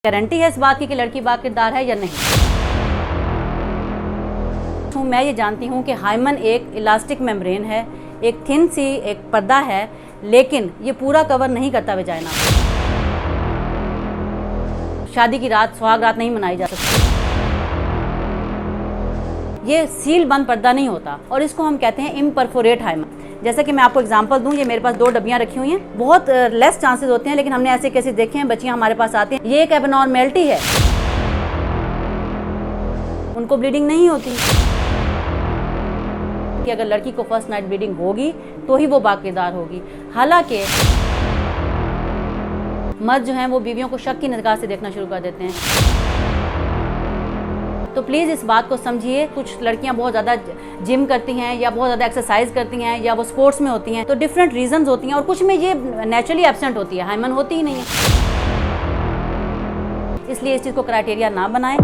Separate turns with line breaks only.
Guarantee है इस बात की कि लड़की बाकिरदार है या नहीं। मैं ये जानती हूँ कि हाइमन एक इलास्टिक मेम्ब्रेन है, एक थिन सी एक पर्दा है, लेकिन ये पूरा कवर नहीं करता वेजाइना। शादी की रात सुहाग रात नहीं मनाई जा सकती। ये सील बंद पर्दा नहीं होता और इसको हम कहते हैं इम्परफोरेट हाइमन। जैसे कि मैं आपको एग्जांपल दूं, ये मेरे पास 2 डब्बियां रखी हुई हैं। बहुत लेस चांसेस होते हैं, लेकिन हमने ऐसे केसेस देखे हैं, बच्चियां हमारे पास आती हैं, ये एक एबनॉर्मेलिटी है, उनको ब्लीडिंग नहीं होती कि अगर लड़की को फर्स्ट नाइट ब्लीडिंग होगी तो ही वो बाकिरदार होगी। हालांकि मर्द जो हैं वो बीवियों को शक की निगाह से देखना शुरू कर देते हैं। तो प्लीज़ इस बात को समझिए। कुछ लड़कियां बहुत ज़्यादा जिम करती हैं या बहुत ज़्यादा एक्सरसाइज करती हैं या वो स्पोर्ट्स में होती हैं, तो डिफरेंट रीजंस होती हैं और कुछ में ये नेचुरली एब्सेंट होती है, हाइमन होती ही नहीं है। इसलिए इस चीज़ को क्राइटेरिया ना बनाएं।